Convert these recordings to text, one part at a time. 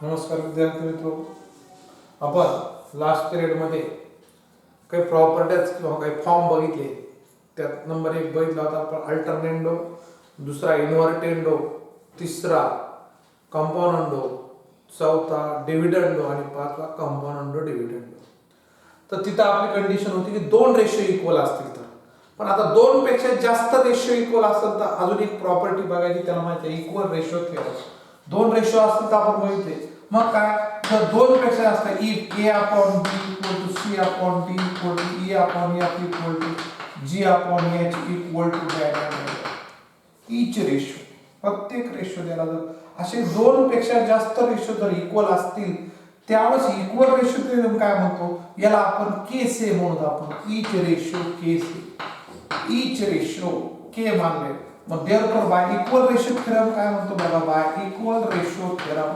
नमस्कार विद्यार्थी मित्रो. आपण लास्ट पिरियडमध्ये काही प्रॉपर्टीज किंवा काही फॉर्म बघितले. त्यात नंबर 1 बघितला होता आपण अल्टरनेंडो, दुसरा इन्व्हर्टेंडो, तिसरा कंपाउंडो, चौथा डिव्हिडंडो आणि पाचवा कंपाउंडो डिव्हिडंडो. तर तिथं आपली कंडिशन होती की 2 रेशो इक्वल असतील तर. पण आता 2 पेक्षा जास्त रेशो इक्वल असेल तर अजून एक प्रॉपर्टी बघायची, त्याला माहिती आहे इक्वल रेशो थेरम. 2 रेशो असतील तर आपण बघितले. मग काय, जर 2 पेक्षा जास्त if a upon b equal to c upon d equal to e upon f equal to g upon h equal to each ratio, प्रत्येक रेशो द्यायला जर असे 2 पेक्षा जास्त रेशो जर इक्वल असतील त्यावेळेस इक्वल रेशो थेरम काय म्हणतो, याला आपण के से म्हणतो. आपण इच रेशो के से, इच रेशो के मानले. मग therefore by equal ratio theorem काय म्हणतो बघा, बाय इक्वल रेशो थेरम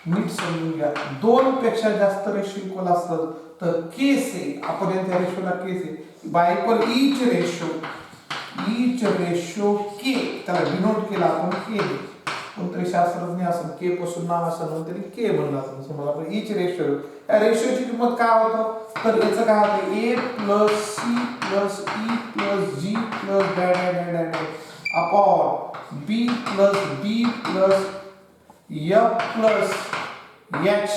नीट समजून घ्या. 2 पेक्षा जास्त रेशो इक्वल असेल तर के से, आपण या रेशोला के से बाय इक्वल इच रेशो के, त्याला डिनोट केला आपण के. कोणतरी शास्त्रज्ञ असं के पासून नाव असं तरी के म्हणलं असं. समजा आपण इच रेशो, या रेशोची किंमत काय होतं तर याचं काय होतं a plus C plus E plus G plus dash upon B plus f plus h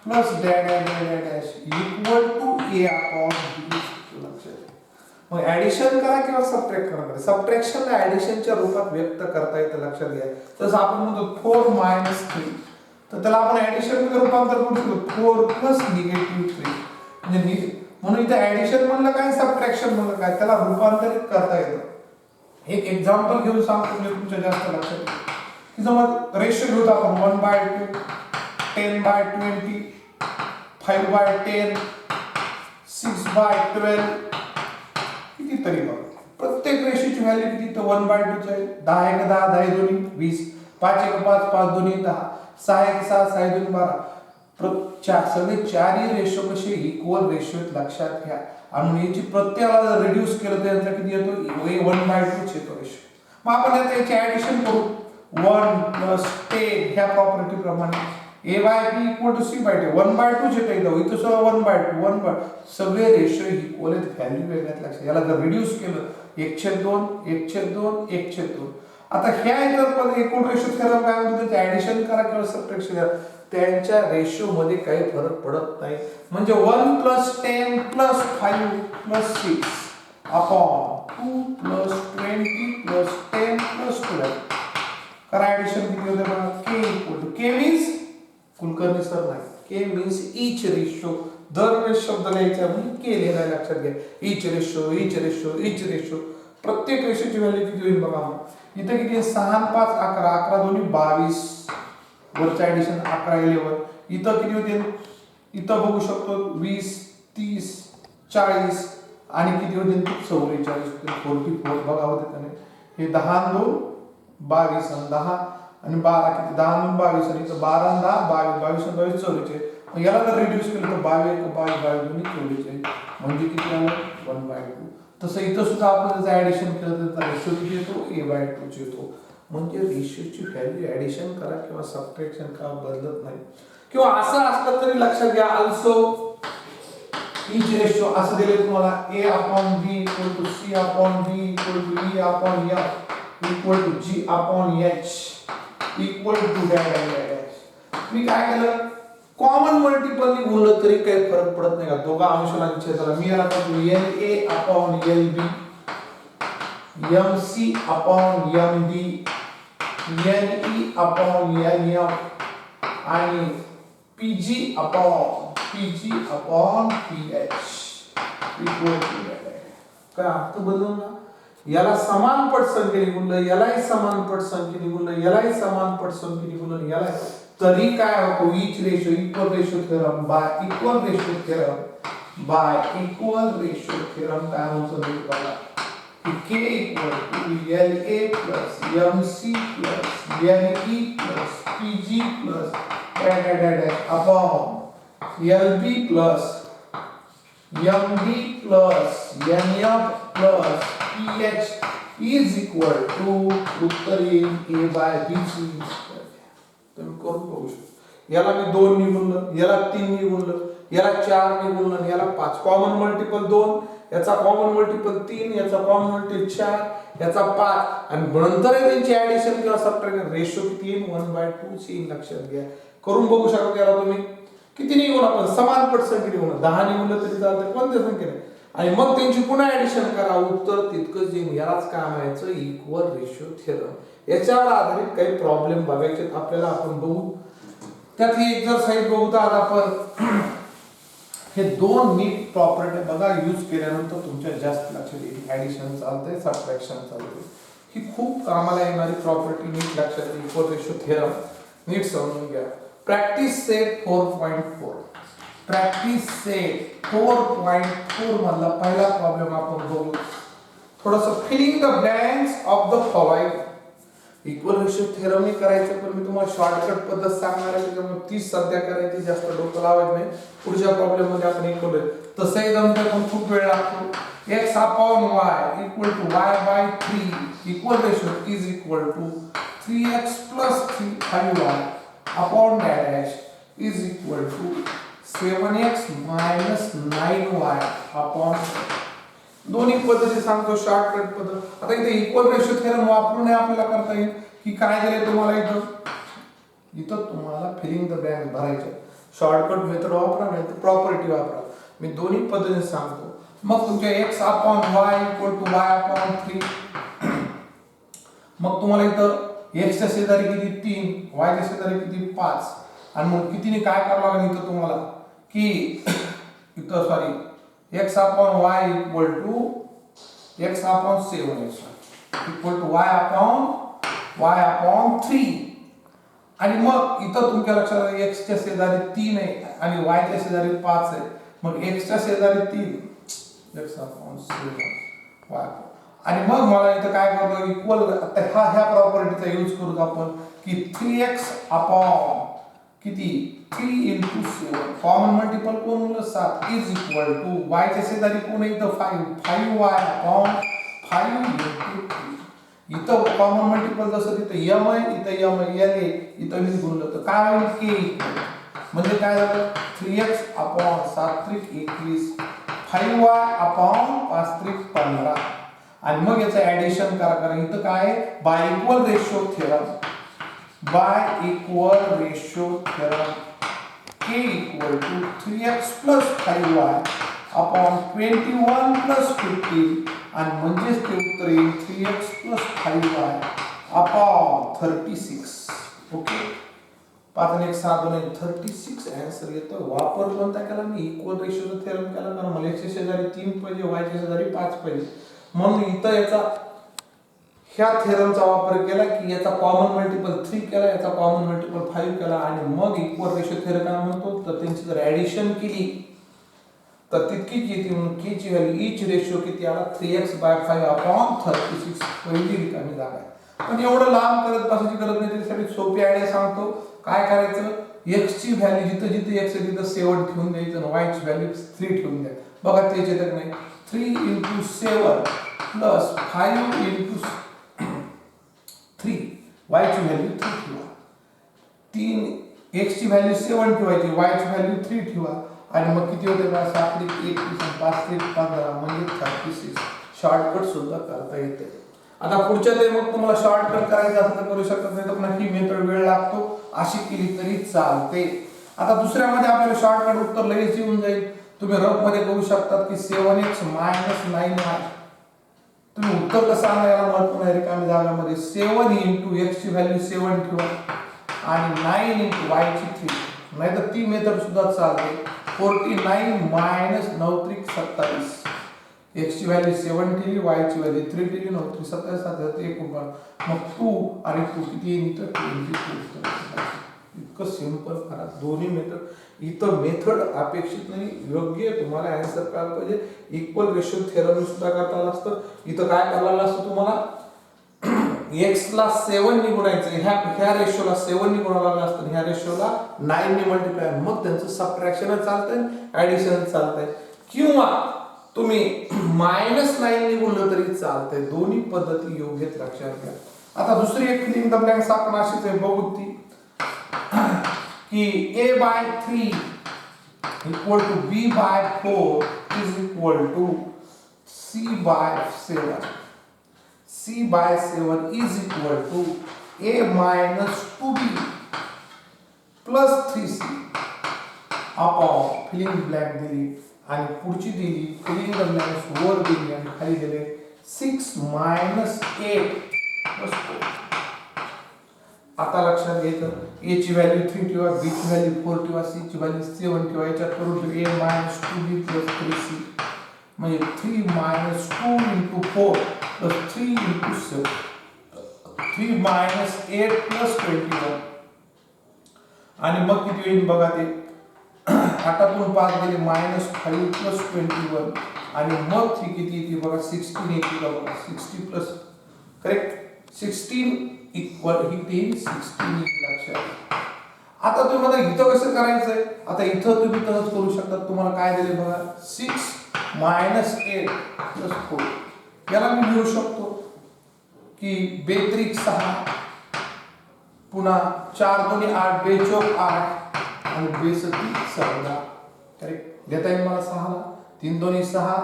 plus dash equal to a upon b. मग ऍडिशन करा किंवा सबट्रॅक्ट करा. सबट्रॅक्शनला ऍडिशनच्या रूपात व्यक्त करता येतं, लक्षात घ्या. तसं आपण म्हणतो 4 मायनस 3, तर त्याला आपण ऍडिशन मध्ये रूपांतर करू शकतो 4 प्लस निगेटिव्ह 3. म्हणजे म्हणून इथे ऍडिशन म्हणलं काय, सबट्रॅक्शन म्हणलं काय, त्याला रूपांतरित करता येतं. एक एक्झाम्पल घेऊन सांगतो म्हणजे तुमच्या जास्त लक्षात येईल. की समज रेशो घेऊ आपण 1/2, 10/20, 5/10, 6/12, किती तरी बघ. प्रत्येक रेशोची व्हॅल्यू किती, तर 1/2 आहे. 10 1 10, 10 2 20, 5 1 5, 5 2 10, 6 1 6, 6 2 12. सगळे चारही रेशो कसे इक्वल रेशो लक्षात घ्या. आणि याची प्रत्येकाला रिड्यूस केलं तर यांचा किती येतो, 1/2 येतो रेशो. मग आपण आता याची ऍडिशन करू 1 प्लस 10 ह्या प्रॉपर्टी प्रमाणे a by b equal to c by d. 1/2 जे काही दाव इथं सुद्धा 1/2 सगळे रेशो इक्वल आहेत, व्हॅल्यू वेगळ्यात लक्षात. याला जर रिड्यूस केलं 1/2 1/2 1/2. आता ह्या इतर पण एकूण रेशो थेरम काय म्हणतो, ते ऍडिशन करा किंवा सबट्रॅक्शन करा, त्यांच्या रेशो मध्ये काही फरक पडत नाही. म्हणजे 1 plus 10 plus 5 plus 6 upon 2 plus 20 plus 10 plus 12. करा ऍडिशन किती होते बघा, k equal to, k means Kulkarni sir नाही, के मीन्स इच रेशो. दरवेळेस शब्द लिहायचा म्हणजे के लिहायला लक्षात घ्या. इच रेशो प्रत्येक रेशोची व्हॅल्यू किती होईल बघा. इथे किती 6 5 11, 11 दोन्ही 22, वरचं ऍडिशन 11 11. इथं किती होते, इथं बघू शकतो 20 30 40 आणि किती होते 44 44 बघा होते त्याने. हे 10 2 22 आणि 10 आणि 12 किती, 10 2 22 आणि इथं 12 आणि 10 22, 22 आणि 22 44. मग याला जर रिड्यूस केलं तर 22 22 22 दोन्ही 44, म्हणजे किती आलं 1/2. तसं इथं सुद्धा आपण जर ऍडिशन केलं तर त्याचा रेशो किती येतो, a/2 येतो. म्हणजे रेशोची व्हॅल्यू ऍडिशन करा किंवा सबट्रॅक्शन करा बदलत नाही. किंवा असं असलं तरी लक्षात घ्या, अल्सो इच रेशो असं दिले तुम्हाला a upon b equal to c upon d equal to e upon f equal to g upon h equal to dash. मी काय केलं, कॉमन मल्टिपल गुणलं तरी काही फरक पडत नाही का, दोघा अंशाला छेदाला. मी याला करतो la upon lb, mc upon md, ne upon nf आणि pg upon ph equal to काय अर्थ बदलून ना. याला समान पट संख्येने गुणलं, यालाही समान पट संख्येने गुणलं, यालाही समान पट संख्येने गुणलं, याला तरी काय होतो, each ratio equal ratio theorem by equal ratio theorem काय म्हणतो बघा, k equal to la plus mc plus ne plus pg plus dash upon lb plus md plus nf plus ph is equal to उत्तर येईल a by b ची. तुम्ही करून बघू शकता. याला मी 2 ने गुणलं, याला 3 ने गुणलं, याला 4 ने गुणलं, याला 5. कॉमन मल्टिपल 2, याचा कॉमन मल्टिपल 3, याचा कॉमन मल्टिपल 4, याचा 5 आणि नंतर त्यांची ऍडिशन किंवा सबट्रॅक्शन रेशो किती येईल 1/2 ची लक्षात घ्या. करून बघू शकता याला तुम्ही किती नाही गुण आपण समान पट संख्येने गुण 10 ने गुणलं तरी चालतं कोणत्या संख्येने आणि मग त्यांची पुन्हा ऍडिशन करा उत्तर तितकंच येईल. यालाच काय म्हणायचं इक्वल रेशो थेरम. याच्यावर आधारित काही प्रॉब्लेम बघायचे आपल्याला आपण बघू. त्यातली एक्सरसाइज बघू तर आज आपण हे दोन नीट प्रॉपर्टी बघा यूज केल्यानंतर तुमच्या जास्त लक्षात येईल. ऍडिशन चालतंय सबट्रॅक्शन चालतंय. ही खूप कामाला येणारी प्रॉपर्टी नीट लक्षात येईल. इक्वल रेशो थेरम नीट समजून घ्या. प्रॅक्टिस सेट 4.4 प्रॅक्टिस सेट 4.4 मधला पहिला प्रॉब्लेम आपण बघू. थोडंसं filling the blanks of the following. Equal ratio theorem ने करायचं पण मी तुम्हाला शॉर्टकट पद्धत सांगणार आहे त्याच्यामुळे ती सध्या करायची जास्त डोकं लावायचं नाही. पुढच्या प्रॉब्लेम मध्ये आपण इक्वल तसंही जमतं पण खूप वेळ लागतो. x upon y equal to y/3 equal ratio is equal to 3x plus 5y upon dash is equal to 7x minus 9y upon. दोन्ही पद्धती सांगतो शॉर्टकट पद्धत. आता इथे इक्वल रेशो थेरम वापरून आपल्याला करता येईल की काय दिले तुम्हाला इथं तुम्हाला फिलिंग द ब्लँक्स भरायचे. शॉर्टकट मेथड वापरा नाही तर प्रॉपर्टी वापरा. मी दोन्ही पद्धतीने सांगतो. मग तुमच्या x upon y equal to y upon 3. मग तुम्हाला इथं x च्या शेजारी किती 3, y च्या शेजारी किती 5 आणि मग कितीने काय करावं लागेल इथं तुम्हाला की इथं sorry x upon y equal to x upon 7x equal to y upon 3 आणि मग इथं तुमच्या लक्षात x च्या शेजारी 3 आहे आणि y च्या शेजारी 5 आहे. मग x च्या शेजारी 3 x upon 7 y आणि मग मला इथं काय करतो इक्वल आता ह्या प्रॉपर्टीचा यूज करू आपण की 3x upon किती 3 into 7 कॉमन मल्टिपल कोण होईल 7 is equal to y च्या शेजारी कोण आहे इथं 5y upon 5 into 3. इथं कॉमन मल्टिपल जसं तिथं m आहे इथं m आहे l आहे इथं मी गुणलं तर काय होईल k म्हणजे काय झालं 3x upon 7 त्रिक 21 5y upon 5 त्रिक 15 आणि मग याचं ऍडिशन करा इथं काय by equal ratio theorem k equal to 3x plus 5y upon 21 plus 15 आणि म्हणजेच ते उत्तर येईल 3x plus 5y upon 36. Okay 5 आणि 1 6 2 36 आन्सर येतो. वापर कोणता केला मी इक्वल रेशोचा थेरम केला कारण मला x च्या शेजारी 3 पाहिजे y च्या शेजारी 5 पाहिजे म्हणून इथं याचा ह्या थेरमचा वापर केला की याचा कॉमन मल्टिपल 3 केला याचा कॉमन मल्टिपल 5 केला आणि मग इक्वल रेशो थेरम काय म्हणतो तर त्यांची जर ऍडिशन केली तर तितकीच येते म्हणून k ची व्हॅल्यू ईच रेशो किती आला 3x/5 upon 36 पहिली रिकामी जागा आहे. पण एवढं लांब करत बसायची गरज नाही त्यासाठी सोपी आयडिया सांगतो. काय करायचं x ची व्हॅल्यू जिथे जिथे x आहे तिथे 7 ठेवून द्यायचं आणि y ची व्हॅल्यू 3 ठेवून द्या. बघा त्याचे तर नाही 3 into 7 plus 5 into 3 y ची व्हॅल्यू 3 ठेवा. 3 x ची व्हॅल्यू 7 ठेवायची y ची व्हॅल्यू 3 ठेवा आणि मग किती होते बघा 7 त्रिक 21 5 त्रिक 15 म्हणजे 36. शॉर्टकट सुद्धा करता येते. आता पुढच्या ते मग तुम्हाला शॉर्टकट करायचं असेल तर करू शकत नाही तर पुन्हा ही मेथड वेळ लागतो अशी केली तरी चालते. आता दुसऱ्यामध्ये आपल्याला शॉर्टकट उत्तर लगेच येऊन जाईल. तुम्ही रफ मध्ये बघू शकता की 7x - 9y. तुम्ही उत्तर कसं आणायला महत्व नाही रिकामी जागामध्ये 7 into x ची व्हॅल्यू 7 ठेवा आणि 9 into y ची 3 नाहीतर ती मेथड सुद्धा चालते 49 - 9 त्रिक 27 x ची व्हॅल्यू 7 ठेवली y ची व्हॅल्यू 3 ठेवली 9 त्रिक 27 7 1 मग 2 आणि 2 किती येईल तर 22. इतकं सिंपल करा दोन्ही मेथड. इथं मेथड अपेक्षित नाही योग्य तुम्हाला आन्सर काय पाहिजे. इक्वल रेशो थेरम सुद्धा करता आलं असतं. इथं काय करायला असतं तुम्हाला x ला 7 ने गुणायचं ह्या रेशोला 7 ने गुणायला असतं ह्या रेशोला 9 ने मल्टिप्लाय मग त्यांचं सबट्रॅक्शन चालतंय ऍडिशन चालतंय किंवा तुम्ही -9 ने गुणलं तरी चालतंय. दोन्ही पद्धती योग्यच लक्षात घ्या. आता दुसरी एक फिलिंग द ब्लँक्स आपण अशीच आहे बघू ती की a by 3 equal to b by 4 is equal to c by 7. c by 7 is equal to a minus 2b plus 3c upon filling blank दिली आणि पुढची दिली फिलिंग द ब्लँक्स वर दिली आणि खाली दिले 6 minus 8 plus 4. आता लक्षात घ्यायचं a ची व्हॅल्यू 3 ठेवा, b ची व्हॅल्यू 4 ठेवा, c ची व्हॅल्यू 7 ठेवा. याच्यात करून ठेवा a minus 2b plus 3c म्हणजे 3 minus 2 into 4 plus 3 into 7 3 minus 8 plus 21 आणि मग किती होईल बघा ते 8तून 5 गेले -5 plus 21 आणि मग ती किती येते बघा 16 येते बघा 60 plus करेक्ट 16 इक्वल ही 16 लक्षात. आता तुम्ही मला इथं कसं करायचंय, आता इथं तुम्ही तसंच करू शकता. तुम्हाला काय दिले बघा 6 minus 8 plus 4 याला मी लिहू शकतो की बेत्रिक 6 पुन्हा 4 दोन्ही 8 बेचोक 8 आणि बेसती 14 करेक्ट. देता येईल मला 6 ला 3 दोन्ही 6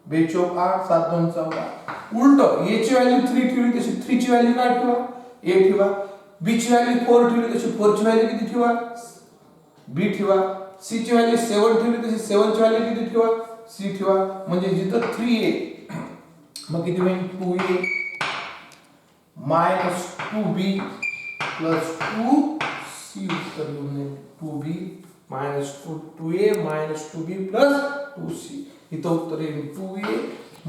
बेचोक 8 7 2 14. उलट a ची व्हॅल्यू 3 ठेवली तशी 3 ची व्हॅल्यू काय ठेवा a ठेवा, b ची व्हॅल्यू 4 ठेवली तशी 4 ची व्हॅल्यू किती ठेवा b ठेवा, c ची व्हॅल्यू 7 ठेवली तशी 7 ची व्हॅल्यू किती ठेवा c ठेवा. म्हणजे जिथं 3a मग किती होईल 2a minus 2b plus 2c उत्तर लिहून दे 2b minus 2a minus 2b plus 2c. इथं उत्तर येईल 2a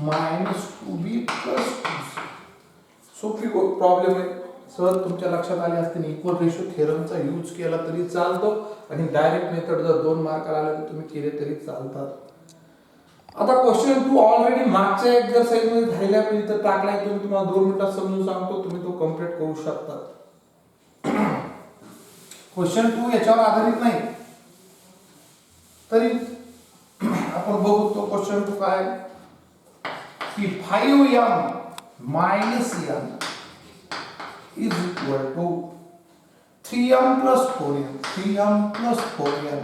minus 2b plus 2c. सोपी प्रॉब्लेम आहे, सहज तुमच्या लक्षात आले असते. इक्वल रेशो थेरमचा यूज केला तरी चालतो आणि डायरेक्ट मेथड जर 2 मार्काला आले तर तुम्ही केले तरी चालतात. आता क्वेश्चन 2 ऑलरेडी मागच्या एक्सरसाइज मध्ये झालेल्या मी इथं टाकलाय, तुम्ही तुम्हाला 2 मिनिटात समजून सांगतो, तुम्ही तो कंप्लीट करू शकता. क्वेश्चन 2 याच्यावर आधारित नाही तरी आपण बघू तो क्वेश्चन 2 काय की 5m minus n is equal to 3m plus 4n 3m plus 4n.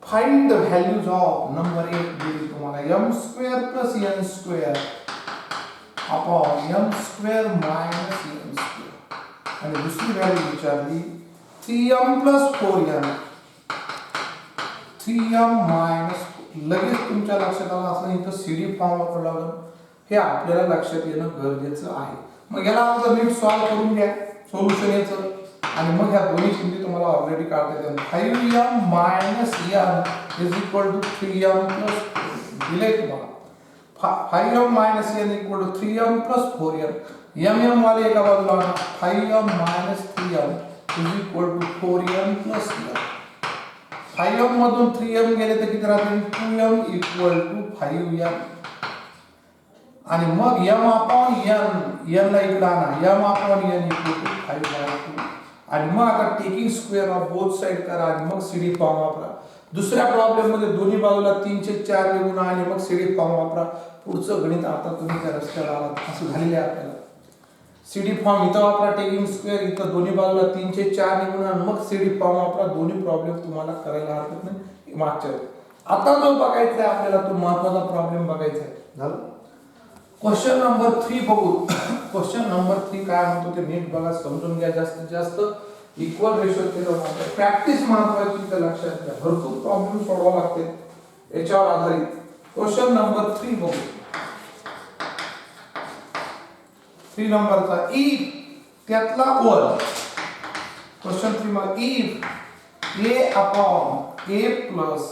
Find the values of number 8 दिली तुम्हाला m square plus n square upon m square minus n square आणि दुसरी व्हॅल्यू विचारली 3m plus 4n 3m minus. लगेच तुमच्या लक्षात आलं असं इथं सीडी फॉर्म वापरावा लागेल, हे आपल्याला लक्षात येणं गरजेचं आहे. मग याला अगोदर नीट सॉल्व करून घ्या सोल्युशन याचं आणि मग ह्या दोन्ही किमती तुम्हाला ऑलरेडी काढता येतात. 5m minus n is equal to 3m plus 4 दिले तुम्हाला 5m minus n equal to 3m plus 4n. m वाले एका बाजूला आणा 5m minus 3m is equal to 4m plus n. 5m मधून 3m गेले तर किती राहतील 2m equal to 5m आणि मग m upon n ला इकडे आणा m upon n equal to 5/2 आणि मग आता taking square of both side करा आणि मग सीडी फॉर्म वापरा. दुसऱ्या प्रॉब्लेम मध्ये दोन्ही बाजूला 3/4 निघून आणि मग सीडी फॉर्म वापरा. पुढचं गणित आता तुम्ही त्या रस्त्याला आलात असं झालेलं आहे आपल्याला. सीडी फॉर्म इथं वापरा टेकिंग स्क्वेअर, इथं दोन्ही बाजूला 3/4 निघून आणि मग सीडी फॉर्म वापरा. दोन्ही प्रॉब्लेम तुम्हाला करायला हरकत नाही मागच्या वेळी. आता जो बघायचा आहे आपल्याला तो महत्त्वाचा प्रॉब्लेम बघायचा आहे. झालं क्वेश्चन नंबर 3 बघू. क्वेश्चन नंबर 3 काय म्हणतो ते नीट बघा, समजून घ्या जास्तीत जास्त. इक्वल रेशो थेरम प्रॅक्टिस महत्त्वाची ते लक्षात घ्या. भरपूर प्रॉब्लेम सोडवावे लागते याच्यावर आधारित. क्वेश्चन नंबर 3 बघू. 3 नंबरचा इफ त्यातला वर क्वेश्चन 3 मध्ये if a upon a plus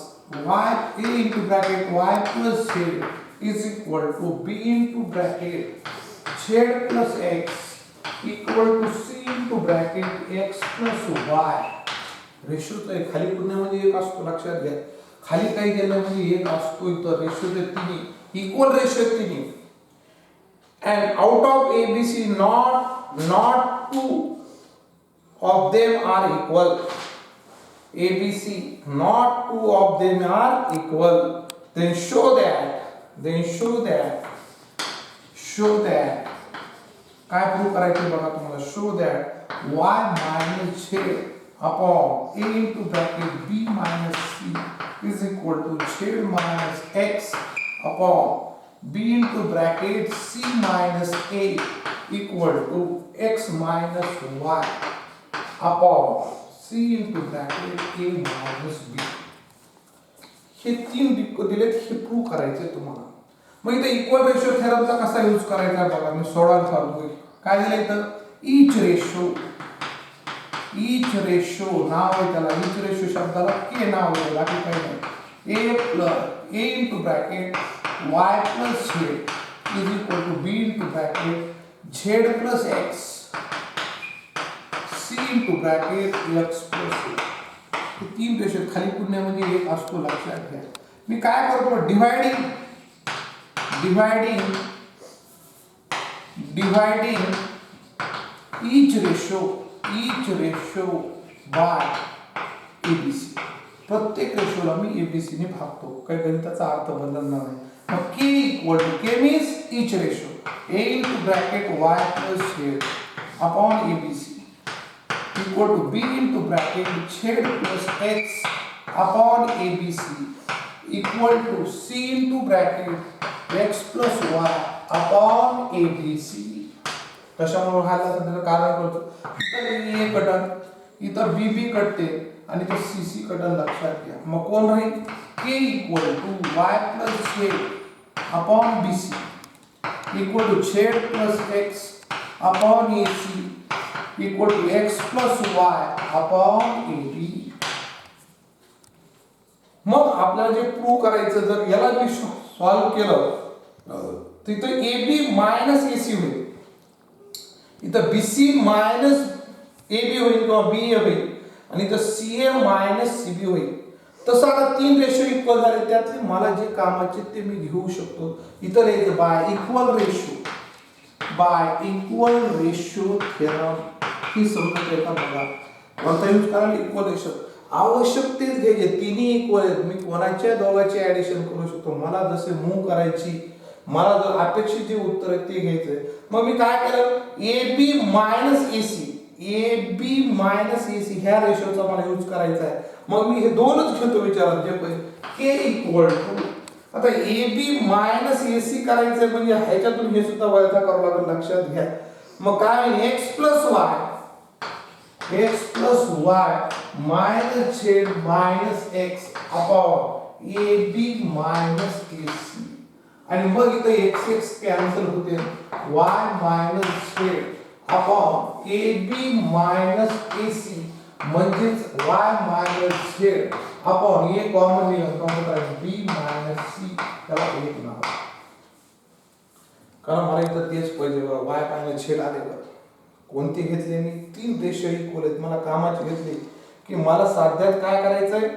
y a into bracket y plus z is equal to b into bracket z plus x equal to c into bracket x plus y. रेशोचा खाली पूर्ण म्हणजे एक असतो लक्षात घ्या. खाली काही दिलं म्हणजे एक असतो, इथं रेशोचे तिन्ही इक्वल रेशो तिन्ही. And out of ABC not two of them are equal. ABC not two of them are equal. Then show that काय प्रूव्ह करायचं बघा तुम्हाला. show that y minus z upon A into bracket B minus C is equal to z minus X upon B into bracket C minus A equal to X minus Y upon C into bracket A minus B. हे तीन दिलेत, हे prove करायचे तुम्हाला. मग इथे equal ratio थेरमचा कसा use करायचा बघा, मी सोडवायला सांगतो. काय दिलं इथं, ईच रेशो नाव आहे त्याला, ईच रेशो शब्दाला के नाव आहे, बाकी काही नाही. A into bracket Y plus Z is equal to B into bracket Z plus X C into bracket X plus हे तीन रेशो खाली पुण्यामध्ये एक असतो, लक्षात घ्या. मी काय करतो, dividing each ratio by ABC. प्रत्येक रेशोला मी एबीसी ने भागतो, काही गणिताचा अर्थ बदलणार नाही. मग K equal to K means each ratio A into bracket Y plus Z upon ABC equal to b into bracket z plus x upon abc equal to c into bracket x plus y upon abc. कशामुळे व्हायला त्याचं कारण करतो, इथं ए कटन, इथं बी बी कटते आणि इथं सी सी कटन, लक्षात घ्या. मग कोण राहील, K equal to Y plus Z upon B C equal to Z plus X upon A C equal to X plus Y upon A B. मग आपल्याला जे प्रूव्ह करायचं, जर याला मी सॉल्व केलं तिथं ए बी मायनस ए सी होईल, इथं बी सी मायनस ए बी होईल किंवा बी ए होईल, आणि इथं सी ए मायनस सी बी होईल. तसं आता तीन रेशो इक्वल झाले, त्यातले मला जे कामाचे ते मी घेऊ शकतो. इथं लिहायचं बाय इक्वल रेशो थेरम. ही समजत आहे का बघा, कोणता यूज करायला, इक्वल रेशो. आवश्यकतेच घ्यायचे, तिन्ही इक्वल आहेत, मी कोणाच्या दोघांचे ऍडिशन करू शकतो. मला जसे मूव्ह करायची, मला जर अपेक्षित जे उत्तर आहे ते घ्यायचंय. मग मी काय केलं, ए बी मायनस ए सी ह्या रेशोचा मला यूज करायचा आहे. मग मी हे दोनच घेतो विचारात, जे पहिले के इक्वल टू, आता ए बी मायनस ए सी करायचंय म्हणजे ह्याच्यातून हे सुद्धा वजा करावं लागेल, लक्षात घ्या. मग काय, X plus Y minus Z minus X upon A B minus A C. आणि मग इथं एक्स एक्स कॅन्सल होते, Y minus Z upon A B minus A C म्हणजेच Y minus Z upon A common निघालं B minus C. त्याला एक नाव, कारण मला इथं तेच पाहिजे, वाय मायनस झेड आले. बरं कोणती घेतली मी, तीन रेशो इक्वल आहेत, मला कामाची घेतली की मला साध्यात काय करायचंय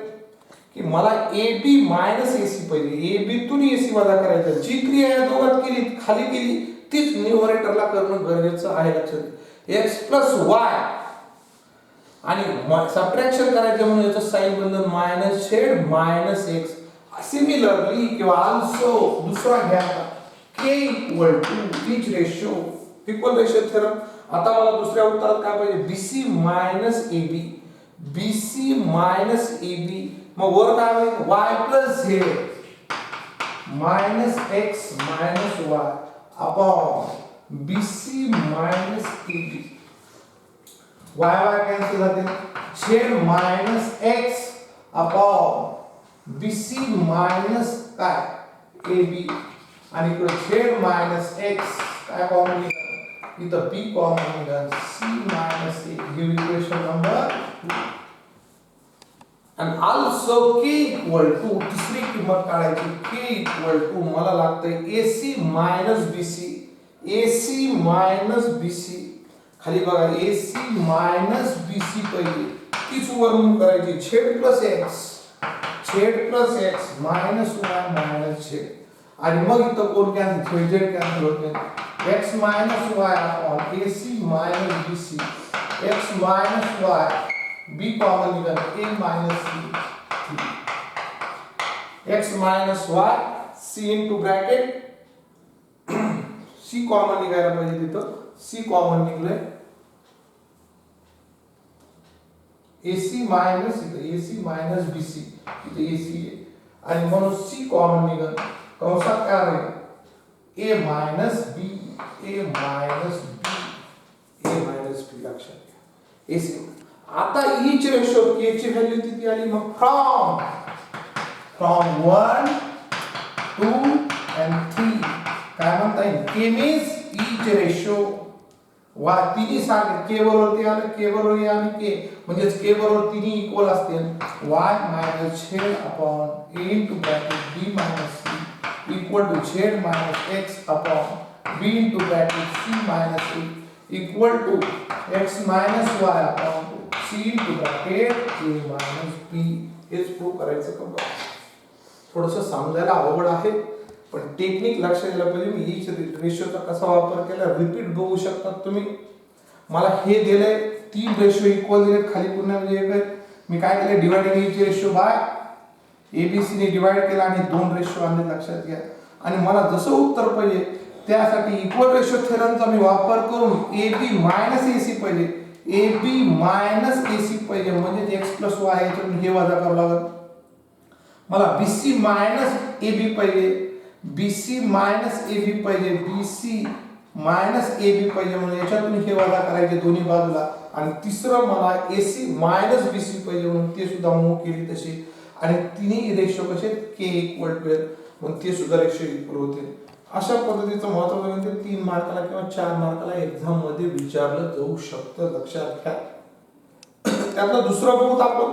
की मला ए बी मायनस ए सी पाहिजे, ए बी तून ए सी वजा करायचं. जी क्रिया या दोघात केली, खाली केली, तीच न्यूमरेटरला करणं गरजेचं आहे, लक्षात. एक्स प्लस वाय आणि सबट्रॅक्शन करायचं म्हणून याचं साइन बदलून minus Z minus X. Similarly किंवा आल्सो दुसरा घ्या, K equal to each ratio equal ratio theorem. आता मला दुसऱ्या उत्तरात काय पाहिजे, बीसी मायनस ए बी. मग वर काय होईल, Y plus Z minus X minus Y upon BC minus A B. Y Y cancel जाते, Z minus X upon BC minus काय ए बी, आणि इकडे झेड मायनस एक्स काय कॉमन निघाल, इथं बी कॉमन निघाल, C minus A. Give equation number 2. and also k equal to तिसरी किंमत काढायची, k equal to मला लागतंय AC मायनस BC. खाली बघा AC मायनस BC पहिली, तीच वर्णन करायची, z plus x minus y minus z. आणि मग इथं कोण कॅन्सल, z कॅन्सल होते, x minus y upon AC minus BC, x minus y b common निघाल, a minus c, x minus y c into bracket c common निघायला पाहिजे, तिथं c common निघले, AC मायनस इथे AC मायनस BC इथे AC आहे आणि म्हणून C कॉमन निघेल कंसात काय राहील A minus B A minus B A minus B लक्षात घ्या AC आता ईच रेशो K ची व्हॅल्यू किती आली मग फ्रॉम 1 2 and 3 काय म्हणता येईल K means ईच रेशो वा तिन्ही सांगितले K बरोबर ते आलं K बरोबर हे आणि K म्हणजे K बरोबर तिन्ही इक्वल असतील y minus z upon a into bracket b minus c equal to z minus x upon b into bracket c minus a equal to x minus y upon c into bracket a minus b हेच prove करायचं का थोडंसं समजायला अवघड आहे पण technique लक्षात घ्यायला पाहिजे मी ईच रेशोचा कसा वापर केला रिपीट बघू शकतात तुम्ही मला हे दिलंय तीन रेशो इक्वल दिले खाली पुन्हा म्हणजे एक मी काय केलं dividing each ratio by ABC ने डिवाइड केला आणि दोन रेशो आणले लक्षात घ्या आणि मला जसं उत्तर पाहिजे त्यासाठी इक्वल रेशो थेरमचा मी वापर करून AB मायनस AC पाहिजे AB मायनस AC पाहिजे म्हणजे x प्लस y याच्यातून हे वजा करावं लागेल मला BC मायनस AB पाहिजे BC मायनस AB पाहिजे BC मायनस AB पाहिजे म्हणून याच्यातून हे वजा करायचे दोन्ही बाजूला आणि तिसरं मला AC मायनस BC पाहिजे म्हणून ते सुद्धा मूव केली तशी आणि तिन्ही रेशो कसे K इक्वल टू म्हणून ते सुद्धा रेशो इक्वल होते अशा पद्धतीचं महत्त्वाचं म्हणजे 3 मार्काला किंवा 4 मार्काला एक्झाम मध्ये विचारलं जाऊ शकतं लक्षात घ्या त्यातला दुसरा बहुत आपण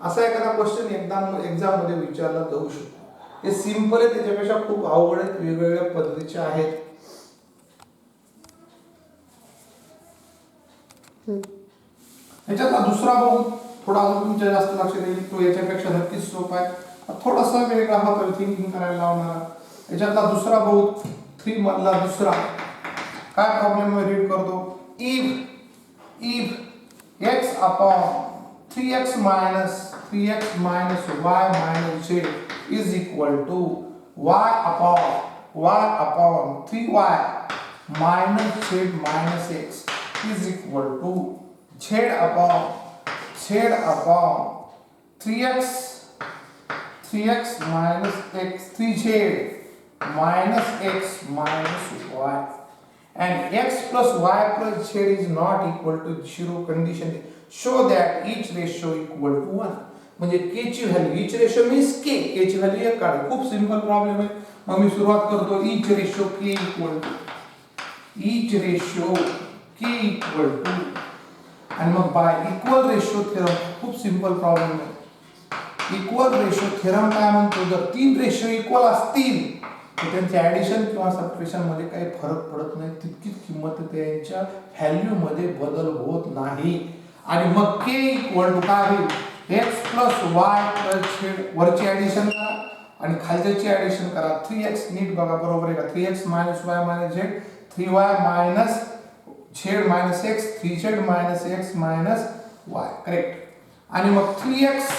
असा एखादा क्वेश्चन एक्झाम मध्ये विचारला जाऊ शकतो हे सिंपल आहे त्याच्यापेक्षा खूप अवघड आहेत वेगवेगळ्या पद्धतीचे आहेत याच्यातला दुसरा बहुत थोडा अजून तुमच्या जास्त लक्षात येईल तो याच्यापेक्षा नक्कीच सोपा आहे थोडासा वेगळा होता थिंकिंग करायला लावणारा याच्यातला दुसरा बहुत 3 मधला दुसरा काय प्रॉब्लेम मी रीड करतो if x upon 3x minus y minus z is equal to y upon 3y minus z minus x is equal to z upon 3x minus x 3z minus x minus y and x plus y plus z is not equal to 0 condition show that each ratio equal to 1 म्हणजे k ची value each ratio means k ची value एक काढा खूप simple problem आहे मग मी सुरुवात करतो each ratio k equal to आणि मग बाय इक्वल रेशो थेरम खूप सिंपल प्रॉब्लेम आहे इक्वल रेशो थेरम काय म्हणतो जर तीन रेशो इक्वल असतील तर त्यांचे ऍडिशन किंवा सबट्रॅक्शन मध्ये काही फरक पडत नाही तितकीच किंमत त्यांच्या व्हॅल्यू मध्ये बदल होत नाही आणि मग k इक्वल टू काय होईल x plus y plus z वरची ऍडिशन करा आणि खालच्याची ऍडिशन करा 3x नीट बघा बरोबर आहे का 3x minus y minus z 3y minus z minus x 3z minus x minus y correct आणि मग 3x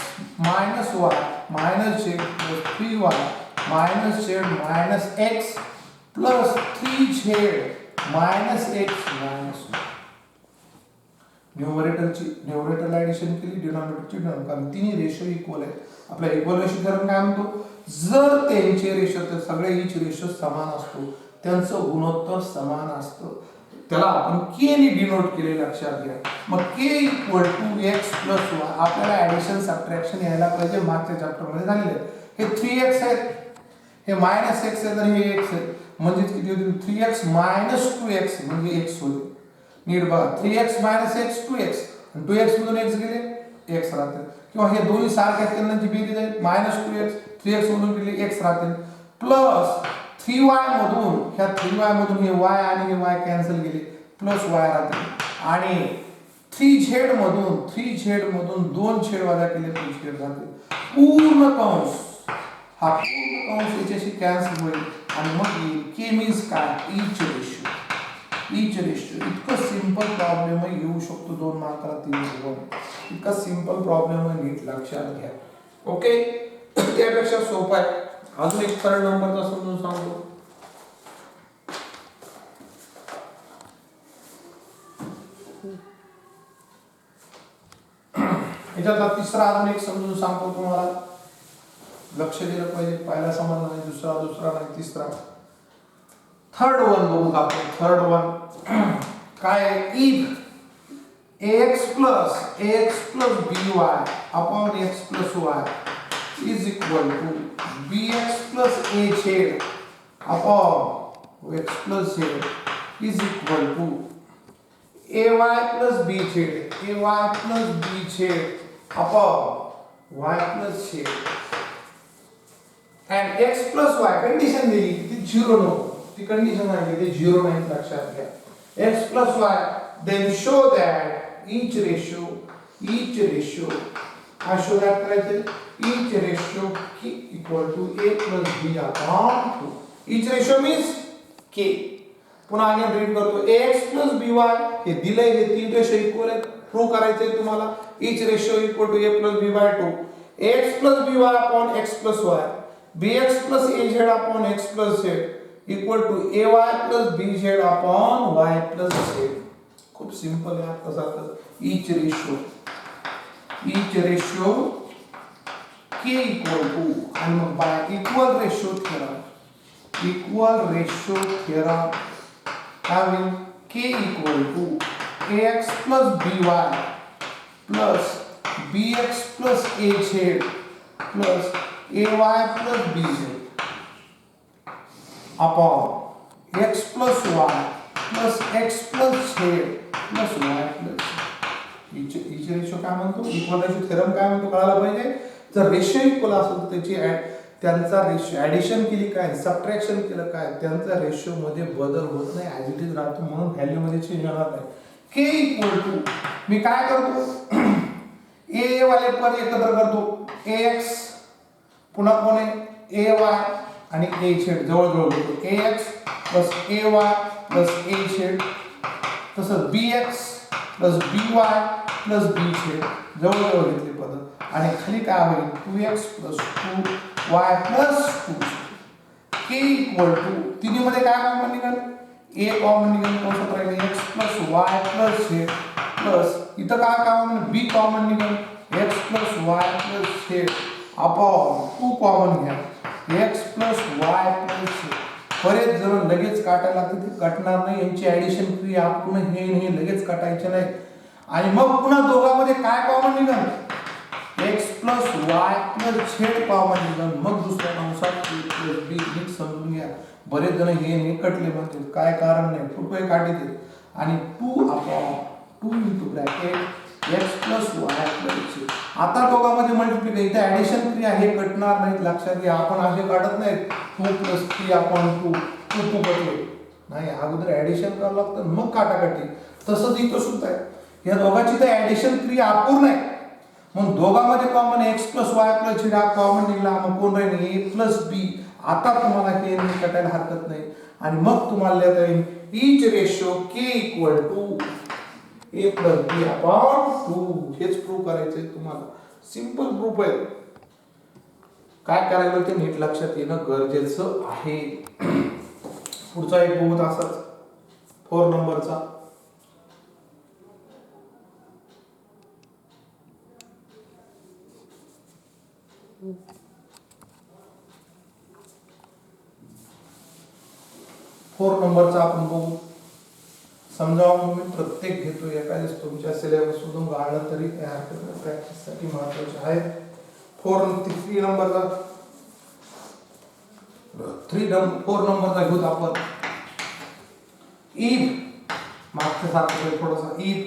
minus y minus z plus 3y minus z minus x plus 3z minus x minus y numerator addition केली डिनॉमिनेटरची denominator कारण तिन्ही ratio equal आहेत आपला equal ratio धरून काय म्हणतो जर त्यांचे रेशो तर सगळे ईच रेशो समान असतो त्यांचं गुणोत्तर समान असतं त्याला आपण k ने डिनोट केले लक्षात घ्या मग k equal to x plus y आपल्याला ऍडिशन सबट्रॅक्शन यायला पाहिजे मागच्या चॅप्टर मध्ये झालेले हे 3x आहे हे मायनस x आहे तर हे x आहे म्हणजे किती होतील 3x minus 2x म्हणजे x होईल नीट बघा 3x minus x 2x आणि 2x मधून x गेले x राहतील किंवा हे दोन्ही सारखे आहेत त्यांची बेरीज आहे -2x 3x मधून गेले x राहतील प्लस 3y मधून ह्या 3y मधून हे y आणि हे y कॅन्सल गेले प्लस y राहतील आणि 3z मधून 2z वजा केले 3z राहतील पूर्ण कंस हा पूर्ण कंस याच्याशी कॅन्सल होईल आणि मग k मीन्स काय ईच रेशो इतकं सिंपल प्रॉब्लेम आहे येऊ शकतो 2 मार्काला 3 इतका सिंपल प्रॉब्लेम आहे नीट लक्षात घ्या ओके त्यापेक्षा सोपा आहे अजून एक सरळ नंबरचा समजून सांगतो ह्याच्यातला तिसरा अजून एक समजून सांगतो तुम्हाला, लक्ष दिलं पाहिजे. पहिला समजला नाही, दुसरा नाही, तिसरा. थर्ड वन बघू आपण. थर्ड वन काय आहे? If ax plus by upon x plus y is equal to bx plus a z upon x plus z is equal to ay plus bz upon y plus z and x plus y condition दिली ती 0 नको, ती condition आहे ते 0 नाही, लक्षात घ्या. x plus y, then show that each ratio हा शो दॅट करायचे, each ratio k equal to a plus b upon 2. each ratio means k. पुन्हा अगेन रीड करतो, ax plus by हे दिलंय, हे तीन रेशो इक्वल आहेत, प्रूव्ह करायचंय तुम्हाला. each ratio equal to a plus b by 2, ax plus by upon x plus y, bx plus az upon x plus z equal to ay plus bz upon y plus z. खूप simple आहे. कसं each ratio k equal to आणि मग by equal ratio theorem काय होईल? k equal to ax plus by plus bx plus az plus ay plus bz upon x plus y plus x plus z plus y plus each ratio काय म्हणतो? Equal ratio theorem काय म्हणतो कळायला पाहिजे. जर ratio equal असेल तर त्याची त्यांचा रेशो ऍडिशन केली काय, सबट्रॅक्शन केलं काय, त्यांचा रेशो मध्ये बदल होत नाही, ऍज इट इज राहतो, म्हणून व्हॅल्यू मध्ये चेंज होणार नाही. k इक्वल टू मी काय करतो, a वाले पद एकत्र करतो, ax पुन्हा कोण आहे ay आणि az जवळ जवळ घेतो, ax plus ay plus az, तसंच bx plus by plus bz जवळ जवळ घेतले पद, आणि खाली काय होईल 2x plus 2y plus 2. k equal to तिन्ही मध्ये काय कॉमन निघाल? a कॉमन निघाल, कोणतं राहील x plus y plus z plus इथं काय कॉमन b कॉमन निघाल x plus y plus z upon 2 common घ्या x plus y plus z. बरेच जण लगेच काटायला लागते, ते कटणार नाही, यांची ऍडिशन क्रिया आपण हे लगेच काटायचे नाही. आणि मग पुन्हा दोघांमध्ये काय कॉमन निघाल? x plus y plus z common निघाल. मग दुसऱ्या कंसात a plus b नीट समजून घ्या. बरेच जण हे कटले म्हणतात, काय कारण नाही, फुटवे काढते. आणि 2 upon 2 into bracket x plus y plus z. आता दोघांमध्ये मल्टिप्लिकेशन, इथे ऍडिशन क्रिया हे कटणार नाहीत, लक्षात घ्या. आपण असे काढत नाहीत 2 plus 3 upon 2 2 कटले नाही, अगोदर ऍडिशन करावं लागतं मग काटाकाटी. तसंच इथं सुद्धा आहे, या दोघांची तर ऍडिशन क्रिया अपूर्ण आहे, मग दोघांमध्ये common x plus y plus z हा कॉमन निघाला, मग कोण राहील a plus b. आता तुम्हाला हे कटायला हरकत नाही, आणि मग तुम्हाला लिहिता येईल each ratio k equal to a plus b upon 2. हेच प्रूव्ह करायचंय तुम्हाला, सिंपल प्रूफ आहे. काय करायला ते नीट लक्षात येणं गरजेचं आहे. पुढचा एक बघू असाच 4 नंबरचा. आपण बघू. समजावून मी प्रत्येक घेतो, एखाद्याच तुमच्या सिलेबस मधून गाळलं तरी काय हरकत नाही, प्रॅक्टिस साठी महत्त्वाचे आहे. 4 नंबरचा 4 नंबरचा घेऊ आपण. इफ मागच्या सारखं थोडासा, if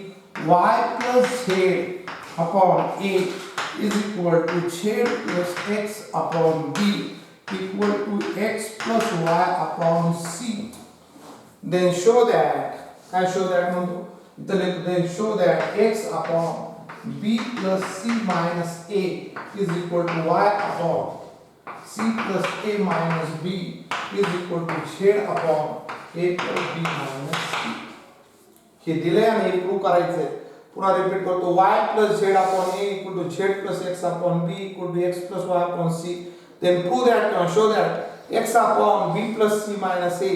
y plus z upon a is equal to z plus x upon b equal to x plus y upon c, then show that, काय show that म्हणतो इथं लिहितो, then show that x upon b plus c minus a is equal to y upon c plus a minus b is equal to z upon a plus b minus c. हे दिले आणि हे prove करायचंय. पुन्हा repeat करतो, y plus z upon a equal to z plus x upon b equal to x plus y upon c, then prove that, show that x upon b plus c minus a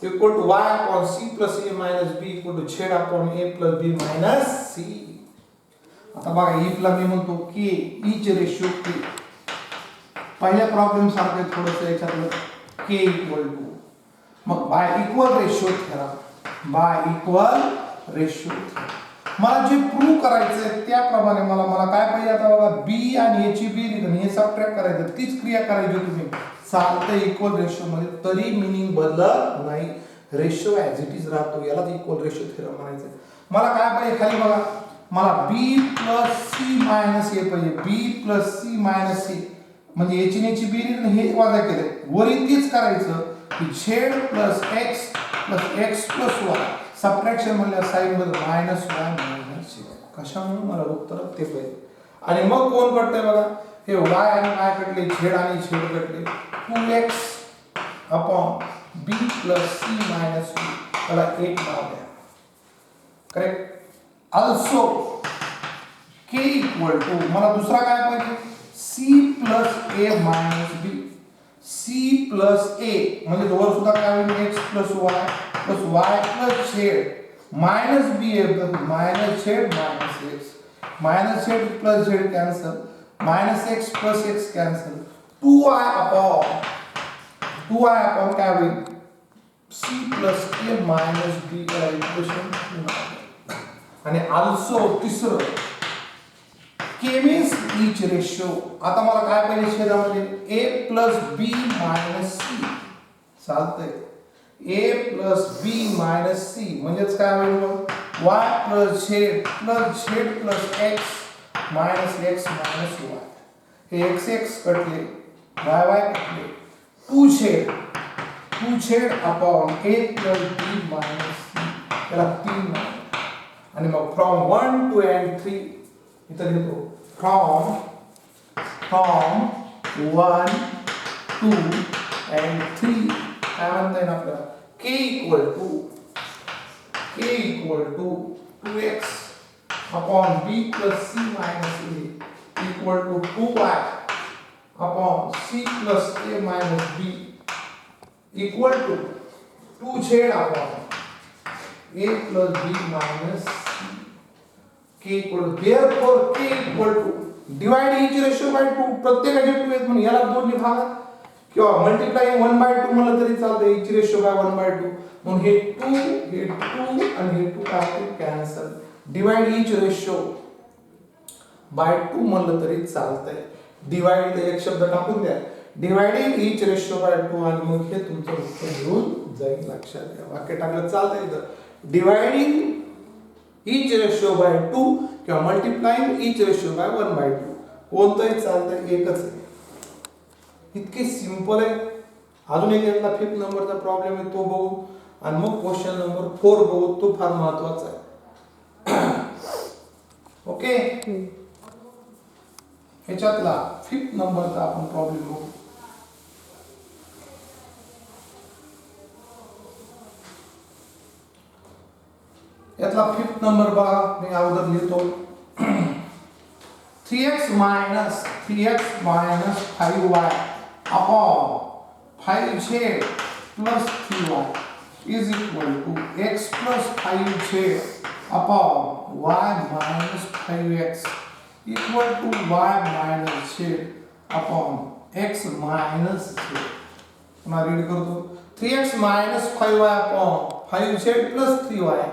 equal to y upon c plus a minus b equal to z upon a plus b minus c. आता बघा इफला मी म्हणतो के इच ratio के, पहिल्या problem सारखं थोडंसं याच्यातलं K equal to, मग by equal ratio theorem, by equal ratio मला जे प्रूव्ह करायचंय त्याप्रमाणे मला काय पाहिजे आता बघा बी आणि ए ची बेरीज आणि हे सबट्रॅक्ट करायचं, तीच क्रिया करायची तुम्ही चालतं इक्वल रेशो मध्ये, तरी मिनिंग बदलत नाही, रेशो ऍज इट इज राहतो, यालाच इक्वल रेशो थेरम म्हणायचं. मला काय पाहिजे खाली बघा, मला b प्लस सी मायनस ए पाहिजे, b प्लस सी मायनस ए म्हणजे याची याची बेरीज हे वाजा केले, वरील तेच करायचं की z plus x plus x plus y subtraction म्हणल्या साइन मध्ये मायनस y मायनस z, कशामुळे मला उत्तर ते पाहिजे. आणि मग कोण कटतंय बघा, हे y आणि y कटले, z आणि z कटले, 2x upon b plus C minus b, त्याला 8 नाव द्या. Correct. Also k equal to मला दुसरा काय पाहिजे, c plus a minus b, c plus a म्हणजे वर सुद्धा काय होईल x plus y plus z minus b minus z minus x, minus z plus z cancel, minus x plus x cancel, 2y upon काय होईल c plus a minus b का equation. आणि also तिसरं के मीन्स इच ratio, आता मला काय पाहिजे छेदामध्ये a plus b minus c, चालतंय a plus b minus c म्हणजेच काय होईल मग y plus z plus x minus x minus y, हे x x कटले y y कटले, 2z upon a plus b minus c, त्याला 3 आणि मग फ्रॉम 1 2 and 3 इथं घेतो, फ्रॉम 1 2 and 3 काय म्हणता येईल आपल्याला k equal to 2x upon b plus c minus a equal to 2y upon c plus a minus b equal to 2z upon a plus b minus c, k equal to, therefore k equal to divide each ratio by 2, प्रत्येकाचे 2 आहेत म्हणून याला 2 ने भागा किंवा multiply 1/2 म्हणलं तरी चालतं, each ratio by 1/2 म्हणून हे 2 आणि हे 2 काय cancel, divide each ratio by 2 म्हणलं तरी चालतंय, डिवाइड एक शब्द टाकून द्या, डिवाइडिंग each ratio by 2 आणि मग हे तुमचं उत्तर येऊन जाईल, लक्षात घ्या. वाक्य टाकलं चालतंय इथं डिवाइडिंग each ratio by 2 किंवा मल्टिप्लाइंग each ratio by 1/2 कोणतंही चालतंय, एकच आहे. इतके सिंपल आहे. अजून एक यातला 5th नंबरचा प्रॉब्लेम आहे तो बघू आणि मग क्वेश्चन नंबर 4 बघू, तो फार महत्त्वाचा आहे. ओके, ह्याच्यातला 5th नंबरचा आपण प्रॉब्लेम बघू. यातला 5th नंबर बघा, मी अगोदर लिहितो 3x minus 5y upon 5z plus 3y is equal to x plus 5z upon y minus 5x equal to y minus z upon x minus z. पुन्हा read करतो 3x minus 5y upon 5z plus 3y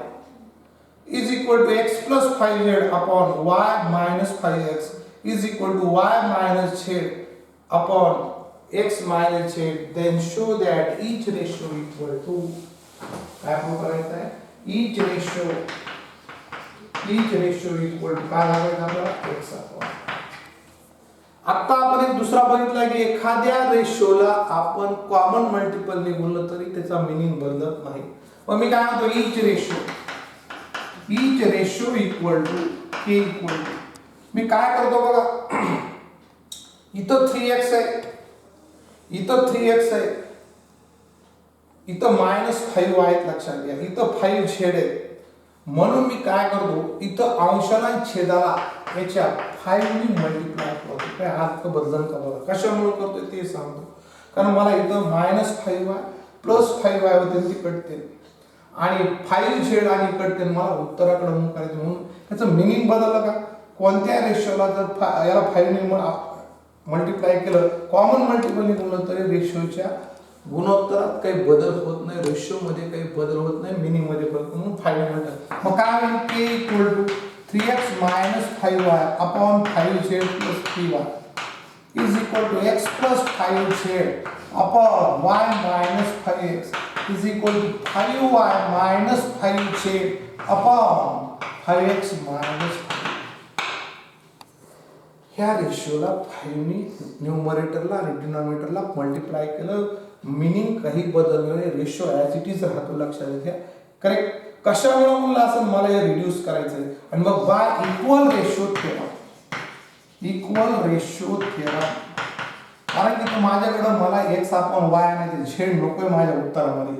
is equal to x plus 5z upon y minus 5x is equal to y minus z upon x minus z. Then show that each ratio equal to, काय prove करायचं आहे, each ratio equal to काय दाखवायचं आपल्याला x upon. आता आपण एक दुसरा बघितला की एखाद्या रेशोला आपण कॉमन मल्टिपल ने गुणलं तरी त्याचा मीनिंग बदलत नाही. मग मी काय म्हणतो each ratio equal to k equal to, मी काय करतो बघा, इथं 3x आहे, इथं 3x आहे, इथं -5y आहेत, लक्षात घ्या, इथं 5z आहे, म्हणून मी काय करतो इथं अंशाला छेदाला याच्या 5 ने मल्टिप्लाय करतो. काय अर्थ बदलन का बघा, कशामुळे करतोय ते सांगतो. कारण मला इथं -5y प्लस 5y होते ती कटते आणि 5z आणि कटते, मला उत्तराकडे मूव करायचं म्हणून त्याचं मीनिंग बदललं का, कोणत्या रेशोला जर याला 5 ने मल्टिप्लाय केलं, कॉमन मल्टिपलने गुणलं तरी रेशोच्या गुणोत्तरात काही बदल होत नाही, रेशोमध्ये काही बदल होत नाही, मिनिंग मध्ये बदल, म्हणून 5 म्हणतात. मग काय होईल? k equal to 3x minus 5y upon 5z plus 3y is equal to x plus 5z upon y minus 5x is equal to 5y minus 5z upon 5x minus 5. ह्या रेशोला 5 ने न्यूमरेटरला आणि डिनॉमिनेटरला मल्टिप्लाय केलं, मिनिंग काही बदललं नाही, ratio as it is राहतो, लक्षात घ्या. करेक्ट. कशामुळे म्हणलं असं मला हे रिड्यूस करायचंय. आणि मग by equal ratio theorem, equal ratio theorem, कारण की माझ्याकडं मला x अपॉन y आणायचे, झेड नकोय माझ्या उत्तरामध्ये,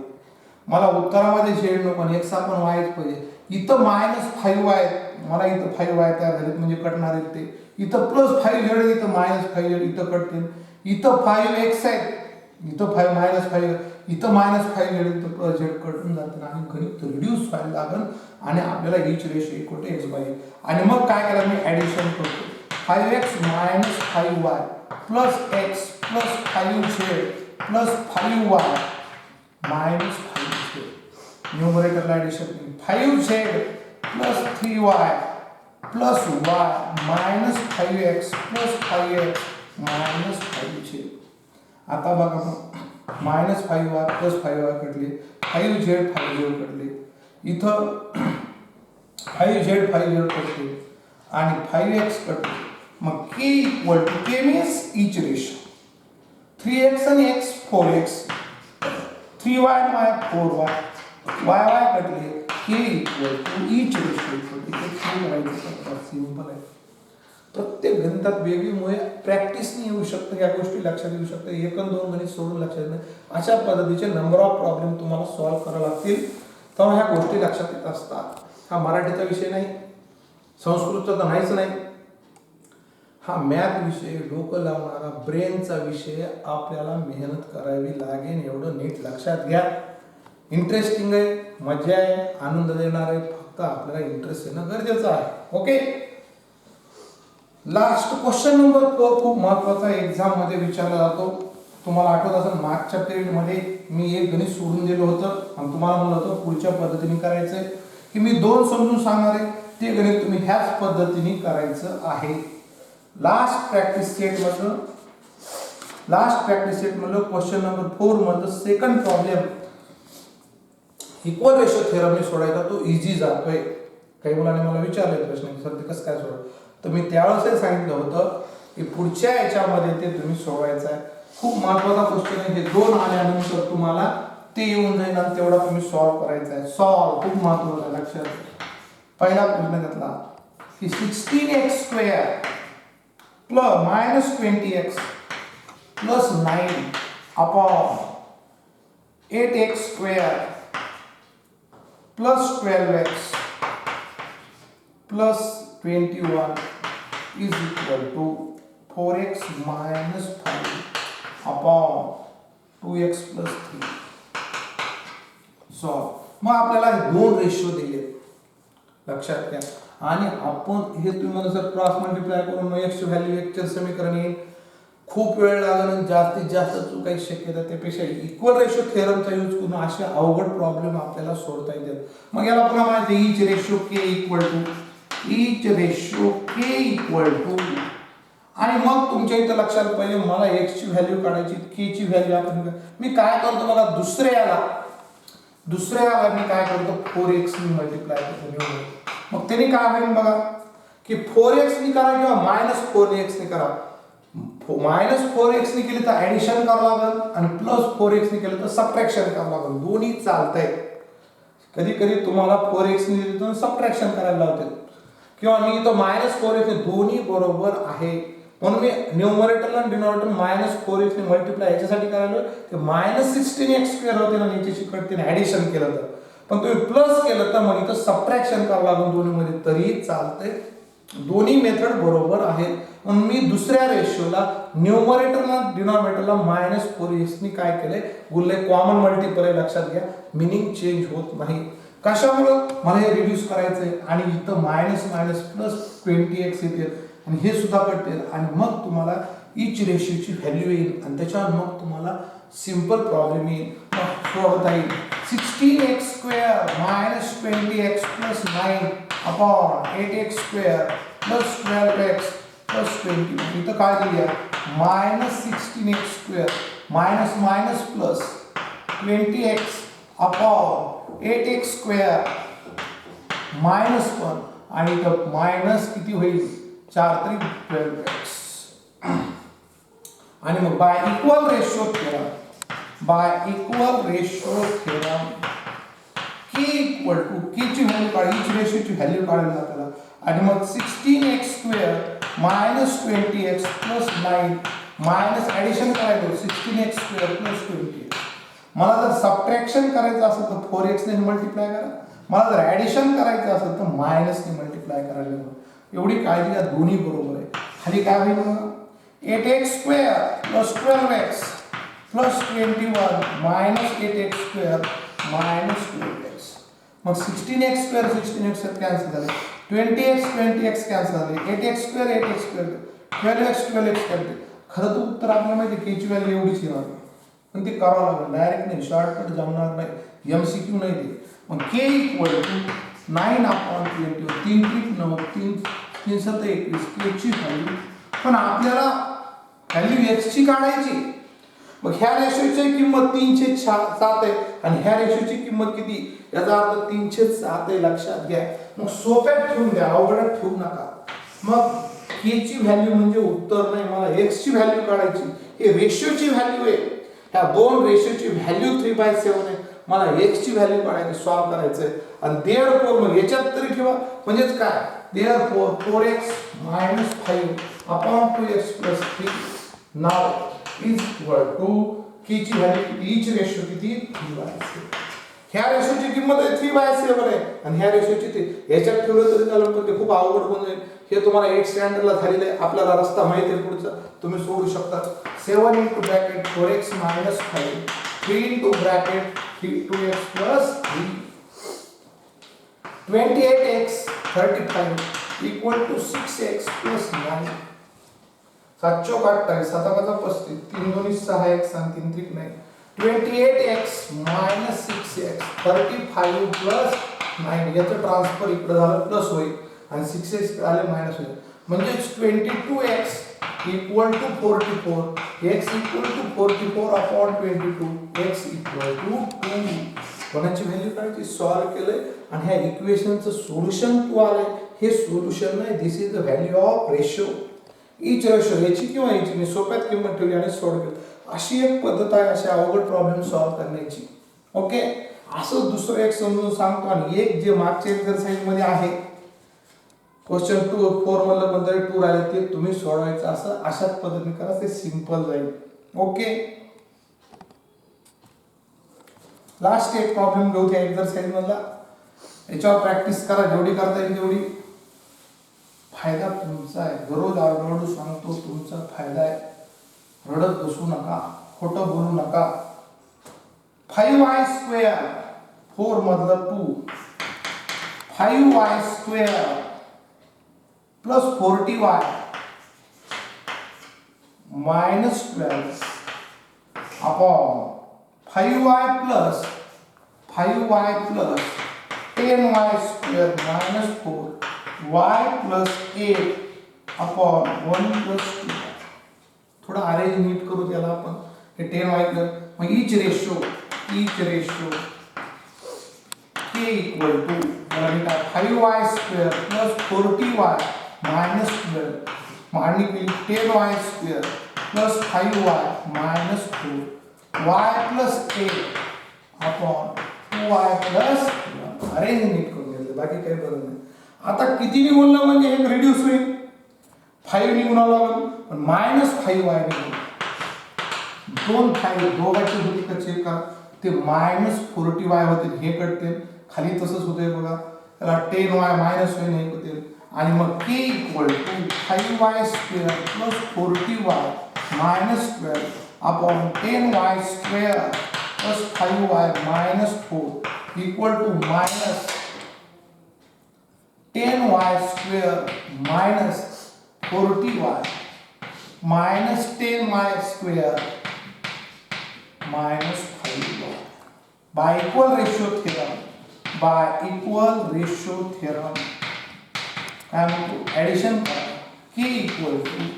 मला उत्तरामध्ये झेड नको आणि x अपॉन y पाहिजे. इथं मायनस 5y, मला इथं 5y तयार झालेत म्हणजे कटणार आहेत ते, इथं प्लस 5z, इथं मायनस 5z, इथं कटतील, इथं 5x आहे, इथं 5 मायनस 5, इथं मायनस 5z, इथं प्लस z कटून जातील आणि गणित रिड्यूस व्हायला लागेल आणि आपल्याला हीच ratio equal to x by. आणि मग काय केलं मी? ॲडिशन करतो. 5x minus 5y plus x plus 5z plus 5y minus 5z. न्यूमरेटरला ॲडिशन केली. 5z plus 3y plus y minus 5x plus 5x minus 5z. आता बघा मग मायनस 5y प्लस 5y कटले, 5z कटले, इथं 5z कटले आणि 5x कटले. मग k equal to, k means each ratio, 3x आणि x 4x, 3y आणि 4y, y कटले, k equal to each ratio equal to simple आहे. प्रत्येक गणितात वेगळीमुळे प्रॅक्टिसने येऊ शकतं, या गोष्टी लक्षात येऊ शकतं, 1 आणि 2 गणित सोडून लक्षात येत नाही. अशा पद्धतीचे नंबर ऑफ प्रॉब्लेम तुम्हाला सॉल्व्ह करावे लागतील, तेव्हा ह्या गोष्टी लक्षात येत असतात. हा मराठीचा विषय नाही, संस्कृतचा तर नाहीच नाही, हा मॅथ विषय, डोकं लावणारा ब्रेनचा विषय, आपल्याला मेहनत करावी लागेल, एवढं नीट लक्षात घ्या. इंटरेस्टिंग आहे, मजा आहे, आनंद देणार आहे, फक्त आपल्याला इंटरेस्ट येणं गरजेचं आहे. ओके. लास्ट क्वेश्चन नंबर 4 खूप महत्वाचा एक्झाम मध्ये विचारला जातो. तुम्हाला आठवत असेल मागच्या पिरियड मध्ये मी एक गणित सोडून दिलं होतं आणि तुम्हाला म्हणलं होतं पुढच्या पद्धतीने करायचंय, की मी 2 समजून सांगणार आहे, ते गणित तुम्ही ह्याच पद्धतीने करायचं आहे. लास्ट प्रॅक्टिस सेट मधलं क्वेश्चन नंबर 4 मधलं सेकंड प्रॉब्लेम इक्वल रेशो थेरमने सोडायचा, तो इझी जातोय. काही मुलांनी मला विचारले प्रश्न की सर ते कसं काय सोडव, तर मी त्यावेळेस सांगितलं होतं की पुढच्या याच्यामध्ये ते तुम्ही सोडवायचं आहे. खूप महत्वाचा क्वेश्चन आहे, हे 2 आल्यानंतर तुम्हाला ते येऊन जाईल आणि तेवढा तुम्ही सॉल्व्ह करायचा आहे. सॉल्व्ह खूप महत्वाचा आहे, लक्षात. पहिला प्रश्न घेतला की 16x² plus minus 20x plus 9 upon 8x² plus 12x plus 21 is equal to 4x minus 5 upon 2x plus 3. Solve. मग आपल्याला 2 रेशो दिले, लक्षात घ्या. आणि आपण हे तुम्ही मला जर क्रॉस मल्टिप्लाय करून मग x ची व्हॅल्यू x समीकरण येईल, खूप वेळ लागेल, जास्तीत जास्त चुकायची शक्यता, त्यापेक्षा इक्वल रेशो थेरमचा यूज करून असे अवघड प्रॉब्लेम आपल्याला सोडता येतील. मग याला पुन्हा माहिती each ratio k equal to आणि मग तुमच्या इथं लक्षात पाहिजे मला x ची व्हॅल्यू काढायची, k ची व्हॅल्यू आपण मी काय करतो बघा, दुसऱ्याला मी काय करतो 4x ने मल्टिप्लाय करतो. मग त्याने काय होईल बघा की 4x ने करा किंवा मायनस 4x ने करा. मायनस 4x ने केली तर ऍडिशन करावं लागेल आणि प्लस 4x ने केलं तर सबट्रॅक्शन करावं लागेल. दोन्ही चालतंय. कधी कधी तुम्हाला 4x ने दिलं तर सबट्रॅक्शन करायला लावते किंवा मी इथं मायनस 4x ने, दोन्ही बरोबर आहे म्हणून मी न्यूमरेटरला आणि डिनॉमिनेटर मायनस 4x ने मल्टिप्लाय याच्यासाठी करायला की मायनस 16x² होते ना, याच्याशी कडते ऍडिशन केलं तर. पण तुम्ही प्लस केलं तर मग इथं सबट्रॅक्शन करावं लागेल दोन्ही मध्ये, तरी चालतंय. दोन्ही मेथड बरोबर आहेत. म्हणून मी दुसऱ्या रेशोला न्यूमरेटरला डिनॉमिनेटरला मायनस 4x ने काय केलंय, गुणले, कॉमन मल्टिपल आहे, लक्षात घ्या, मिनिंग चेंज होत नाही. कशामुळं मला हे रिड्यूस करायचं आहे आणि इथं मायनस मायनस प्लस 20x येते आणि हे सुद्धा कटते आणि मग तुम्हाला इच रेशियोची व्हॅल्यू येईल आणि त्याच्यावर मग तुम्हाला सिंपल प्रॉब्लेम येईल. मग सोडवता येईल. 16x square minus 20x plus 9 upon 8x square plus 12x plus 20. इथं काय दिली आहे minus 16x square minus minus plus 20x upon 8x square minus 1 आणि इथं मायनस किती होईल 4 3 12x आणि मग by equal ratio theorem k equal to k ची व्हॅल्यू काढ इच रेशोची व्हॅल्यू काढायला आपल्याला आणि मग 16x square minus 20x plus 9 minus addition करायचं 16x स्क्वेअर प्लस 20x. मला जर सबट्रॅक्शन करायचं असेल तर 4x ने मल्टिप्लाय करा. मला जर ॲडिशन करायचं असेल तर मायनस ने मल्टिप्लाय करायला. एवढी काळजी घ्या दोन्ही बरोबर आहे. खाली काय होईल मग 8x square plus 12x plus 21 minus 8x square minus 12x. मग 16x स्क्वेअर 16x कॅन्सल झाले 20x कॅन्सल झाले 8x स्क्वेअर 12x कॅन्सल. खरं तर उत्तर आपल्याला माहिती आहे केची व्हॅल्यू एवढीच येणार पण ते करावं लागेल डायरेक्ट नाही शॉर्टकट जमणार नाही MCQ नाही ते. मग k equal to 9 upon 20 3 3 9 3 3 7 21 k ची व्हॅल्यू पण आपल्याला व्हॅल्यू x ची काढायची. मग ह्या रेशोची किंमत 307 आहे आणि ह्या रेशोची किंमत किती याचा अर्थ 307 आहे लक्षात घ्या. मग सोप्यात ठेवून द्या अवघडात ठेवू नका. मग k ची व्हॅल्यू म्हणजे उत्तर नाही मला x ची व्हॅल्यू काढायची. हे रेशोची व्हॅल्यू आहे. ह्या दोन रेशोची व्हॅल्यू 3/7 आहे. मला x ची व्हॅल्यू काढायची सॉल्व करायचंय आणि देअरफॉर मग याच्यात तरी ठेवा म्हणजेच काय therefore 4x minus 5 upon 2x plus 3 now is equal to k ची व्हॅल्यू किती इच रेशो किती 3/7. ह्या रेशोची किंमत आहे 3/7 आहे आणि ह्या रेशोची ते याच्यात ठेवलं तरी चालेल पण ते खूप अवघड होऊन जाईल. हे तुम्हाला 8 स्टँडर्डला झालेलं आहे. आपल्याला रस्ता माहिती आहे पुढचा तुम्ही सोडू शकता. 7 into bracket 4x minus 5 3 into bracket 2x plus 3 28x 35 equal to 6x plus 9. 7 Chowk 28 7 35 3 2 6x आणि 3 3 9 28x minus 6x 35 plus 9 याचं ट्रान्सफर इकडे झालं प्लस होईल आणि 6x आले मायनस होईल म्हणजे 22x equal to 44 x equal to 44 upon 22 x equal to 2. कोणाची व्हॅल्यू काढायची सॉल्व केलंय आणि ह्या इक्वेशनचं सोल्युशन तू आलंय. हे सोल्युशन नाही this is the value of ratio each ratio याची किंवा याची मी सोप्यात किंमत ठेवली आणि सॉल्व केलं. अशी एक पद्धत आहे अशा अवघड प्रॉब्लेम सॉल्व करण्याची. ओके असं दुसरं एक समजून सांगतो आणि एक जे मागच्या एक्सरसाइज मध्ये आहे क्वेश्चन 2 4 मधलं कोणतरी 2 राहिले ते तुम्ही सोडवायचं असं अशाच पद्धतीने करा ते सिंपल जाईल. ओके लास्ट एक प्रॉब्लेम घेऊ त्या एक्सरसाइज मधला. याच्यावर प्रॅक्टिस करा जेवढी करता येईल तेवढी. फायदा तुमचा आहे. दररोज आरडू सांगतो तुमचा फायदा आहे. रडत बसू नका खोटं बोलू नका. 5y स्क्वेअर 4 मधलं 2 5y square plus 40y minus 12 upon 5y plus 10y square minus 4y plus 8 upon 1 plus 2. थोड़ा अरेंज नीट करू त्याला आपण. हे 10y प्लस मग each ratio k equal to 5y square plus 40y minus 12 आणि 10y square plus 5y minus 4 y plus 8 upon 2y plus 1. Arrange नीट करून घ्यायचं बाकी काही बदल नाही. आता किती निघून म्हणजे हे रिड्यूस होईल 5 निघून आलं पण मायनस 5y निघून 2 5 दोघांची होती का चेक करा. ते मायनस 40y होते हे कटते खाली तसंच होते बघा. त्याला 10y मायनस होईल हे होते आणि मग k equal to 5y square plus 40y minus 12 upon 10y square plus 5y minus 4 equal to minus 10y square minus 40y minus 10y square minus 5y by equal ratio theorem काय म्हणतो addition करा k equal to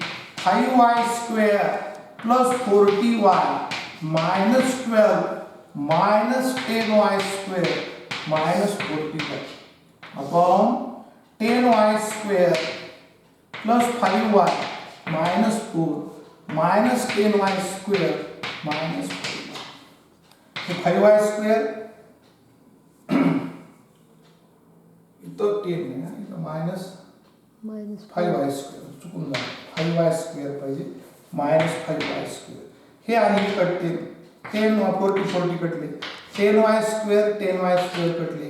5y square plus 40y minus 12 minus 10y square minus 40y upon 10y square plus 5y minus 4 minus 10y square minus 4 5y square इथं 10 नाही इथं minus 5y square चुकून झालं 5y square पाहिजे minus 5y square हे आणि कटते 10 40 कटले 10y स्क्वेअर कटले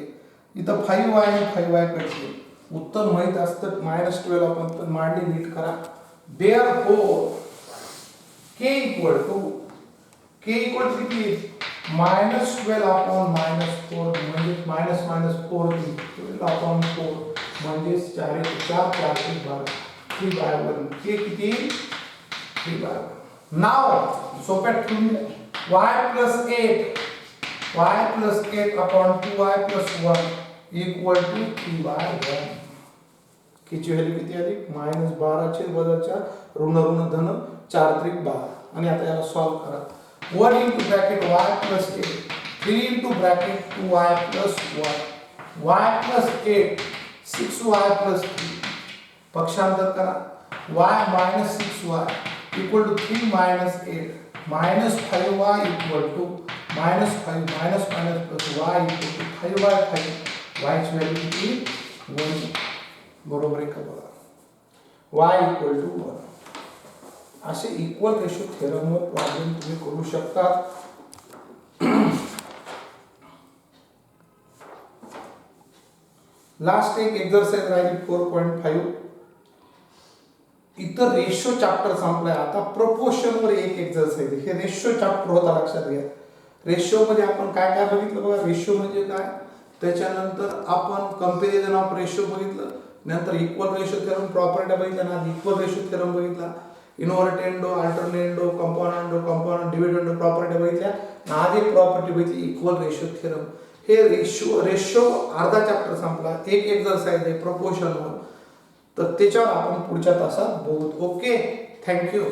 इथं 5y आणि 5y कटले उत्तर माहित असतं -12 आपण पण मांडणी नीट करा देअरफोर k इक्वल टू किती -12 अपॉन -4 म्हणजे माइनस 4 12 अपॉन 4 म्हणजे 4 4 3/1 k किती 3/1 नाउ सोप्यात ठेवून y plus 8 upon 2y plus 1 equal to 3/1 किती व्हॅल्यू किती आली -12 चे वजा 4 ऋण धन 4 3 12 आणि आता याला सॉल्व करा 1 into bracket y plus 8 3 into bracket 2y plus 1 y plus 8 6y plus 3 पक्षांतर करा y minus 6y equal to 3 minus 8 minus 5y equal to minus 5 minus plus y equal to 5/5 y ची व्हॅल्यू किती 1 बरोबर आहे का बघा y equal to 1 असे equal ratio theorem वापरून तुम्ही करू शकता लास्ट एक एक्सरसाइज राहिली 4.5 इतर रेशो चॅप्टर संपलाय आता प्रपोर्शन वर एक एक्सरसाइज हे रेशो चॅप्टर होता लक्षात घ्या रेशो मध्ये आपण काय काय बघितलं बघा रेशो म्हणजे काय त्याच्यानंतर आपण कंपॅरिझन ऑफ रेशो बघितलं नंतर इक्वल रेशो थेरम प्रॉपर्टी बघितला ना इक्वल रेशो थेरम बघितला इनव्हर्टेंडो अल्टरनेंडो कंपाउंड डिव्हिडंडो प्रॉपर्टी बघितल्या आज एक प्रॉपर्टी बघितली इक्वल रेशो थेरम हे रेशो अर्धा चॅप्टर संपला एक एक्सरसाइज आहे प्रपोर्शन वर तर त्याच्यावर आपण पुढच्या तासात बघू ओके थँक्यू